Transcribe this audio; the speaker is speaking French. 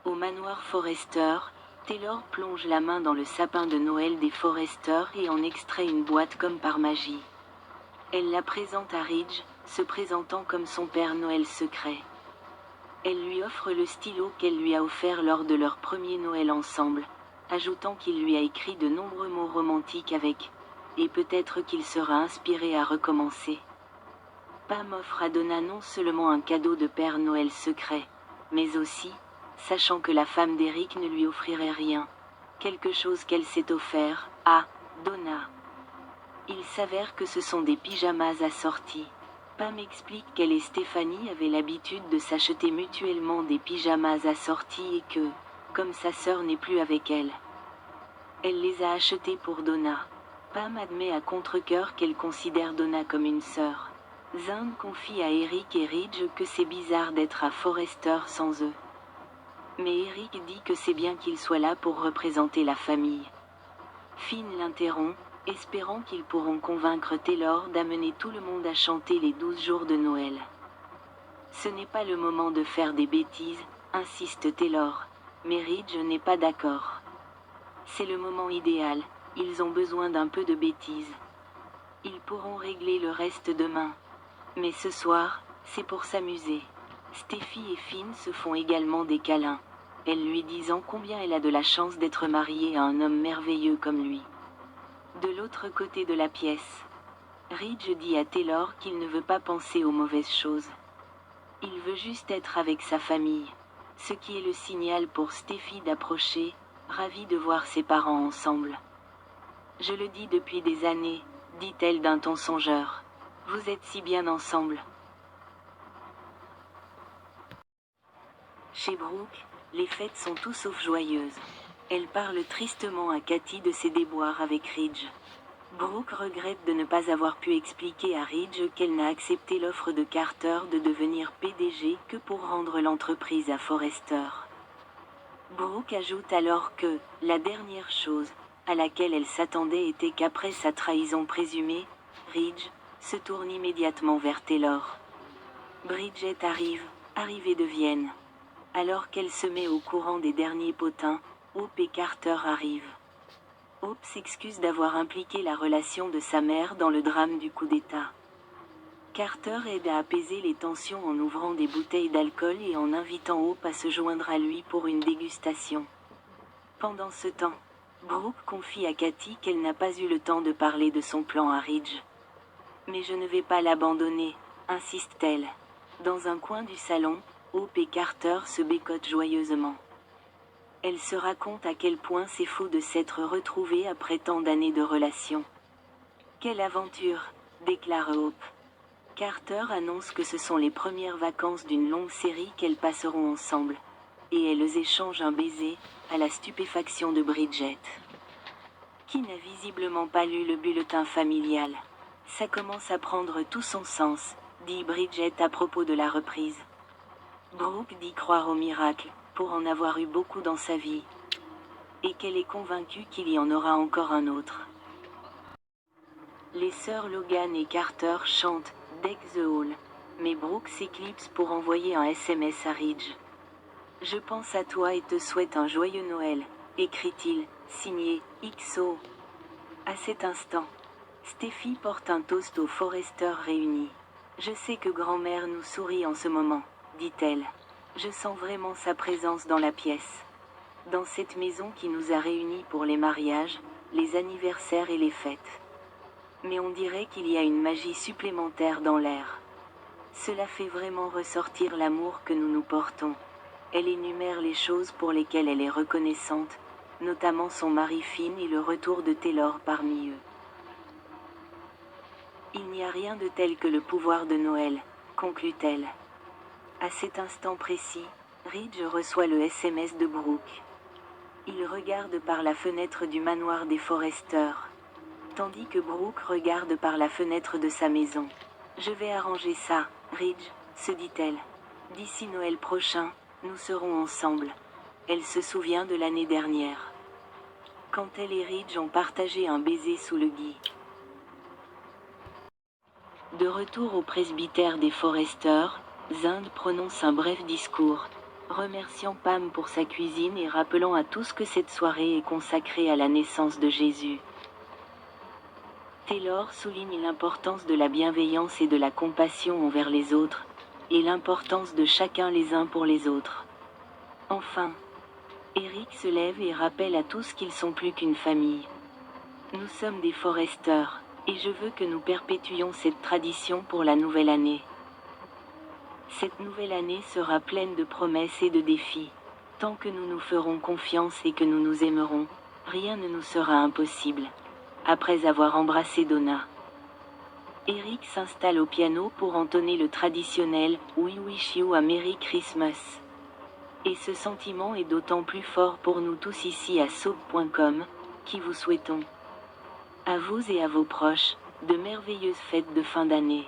Au manoir Forrester, Taylor plonge la main dans le sapin de Noël des Forrester et en extrait une boîte comme par magie. Elle la présente à Ridge, se présentant comme son Père Noël secret. Elle lui offre le stylo qu'elle lui a offert lors de leur premier Noël ensemble, ajoutant qu'il lui a écrit de nombreux mots romantiques avec « et peut-être qu'il sera inspiré à recommencer ». Pam offre à Donna non seulement un cadeau de Père Noël secret, mais aussi, sachant que la femme d'Eric ne lui offrirait rien, quelque chose qu'elle s'est offert à Donna. Il s'avère que ce sont des pyjamas assortis. Pam explique qu'elle et Stéphanie avaient l'habitude de s'acheter mutuellement des pyjamas assortis et que, comme sa sœur n'est plus avec elle, elle les a achetés pour Donna. Pam admet à contre-cœur qu'elle considère Donna comme une sœur. Zane confie à Eric et Ridge que c'est bizarre d'être à Forrester sans eux. Mais Eric dit que c'est bien qu'il soit là pour représenter la famille. Finn l'interrompt, espérant qu'ils pourront convaincre Taylor d'amener tout le monde à chanter les 12 jours de Noël. Ce n'est pas le moment de faire des bêtises, insiste Taylor, mais Ridge n'est pas d'accord. C'est le moment idéal, ils ont besoin d'un peu de bêtises. Ils pourront régler le reste demain. Mais ce soir, c'est pour s'amuser. Steffi et Finn se font également des câlins, elle lui disant combien elle a de la chance d'être mariée à un homme merveilleux comme lui. De l'autre côté de la pièce, Ridge dit à Taylor qu'il ne veut pas penser aux mauvaises choses. Il veut juste être avec sa famille, ce qui est le signal pour Steffi d'approcher, ravie de voir ses parents ensemble. Je le dis depuis des années, dit-elle d'un ton songeur. Vous êtes si bien ensemble. Chez Brooke, les fêtes sont tout sauf joyeuses. Elle parle tristement à Cathy de ses déboires avec Ridge. Brooke regrette de ne pas avoir pu expliquer à Ridge qu'elle n'a accepté l'offre de Carter de devenir PDG que pour rendre l'entreprise à Forrester. Brooke ajoute alors que, la dernière chose, à laquelle elle s'attendait était qu'après sa trahison présumée, Ridge se tourne immédiatement vers Taylor. Bridget arrivée de Vienne. Alors qu'elle se met au courant des derniers potins, Hope et Carter arrivent. Hope s'excuse d'avoir impliqué la relation de sa mère dans le drame du coup d'État. Carter aide à apaiser les tensions en ouvrant des bouteilles d'alcool et en invitant Hope à se joindre à lui pour une dégustation. Pendant ce temps, Brooke confie à Cathy qu'elle n'a pas eu le temps de parler de son plan à Ridge. Mais je ne vais pas l'abandonner, insiste-t-elle. Dans un coin du salon, Hope et Carter se bécotent joyeusement. Elle se raconte à quel point c'est fou de s'être retrouvés après tant d'années de relation. Quelle aventure, déclare Hope. Carter annonce que ce sont les premières vacances d'une longue série qu'elles passeront ensemble. Et elles échangent un baiser, à la stupéfaction de Bridget, qui n'a visiblement pas lu le bulletin familial. Ça commence à prendre tout son sens, dit Bridget à propos de la reprise. Brooke dit croire au miracle, pour en avoir eu beaucoup dans sa vie. Et qu'elle est convaincue qu'il y en aura encore un autre. Les sœurs Logan et Carter chantent « Deck the Hall », mais Brooke s'éclipse pour envoyer un SMS à Ridge. « Je pense à toi et te souhaite un joyeux Noël », écrit-il, signé « XO ». À cet instant, Steffi porte un toast aux Forrester réunis. « Je sais que grand-mère nous sourit en ce moment », dit-elle. « Je sens vraiment sa présence dans la pièce. Dans cette maison qui nous a réunis pour les mariages, les anniversaires et les fêtes. Mais on dirait qu'il y a une magie supplémentaire dans l'air. Cela fait vraiment ressortir l'amour que nous nous portons. » Elle énumère les choses pour lesquelles elle est reconnaissante, notamment son mari Finn et le retour de Taylor parmi eux. Il n'y a rien de tel que le pouvoir de Noël, conclut-elle. À cet instant précis, Ridge reçoit le SMS de Brooke. Il regarde par la fenêtre du manoir des Forrester, tandis que Brooke regarde par la fenêtre de sa maison. « Je vais arranger ça, Ridge, se dit-elle. D'ici Noël prochain, nous serons ensemble. » Elle se souvient de l'année dernière, quand elle et Ridge ont partagé un baiser sous le gui. De retour au presbytère des Forrester, Zinde prononce un bref discours, remerciant Pam pour sa cuisine et rappelant à tous que cette soirée est consacrée à la naissance de Jésus. Taylor souligne l'importance de la bienveillance et de la compassion envers les autres, et l'importance de chacun les uns pour les autres. Enfin, Eric se lève et rappelle à tous qu'ils sont plus qu'une famille. Nous sommes des Forrester, et je veux que nous perpétuions cette tradition pour la nouvelle année. Cette nouvelle année sera pleine de promesses et de défis. Tant que nous nous ferons confiance et que nous nous aimerons, rien ne nous sera impossible. Après avoir embrassé Donna, Eric s'installe au piano pour entonner le traditionnel « We wish you a Merry Christmas ». Et ce sentiment est d'autant plus fort pour nous tous ici à Soap.com, qui vous souhaitons, à vous et à vos proches, de merveilleuses fêtes de fin d'année.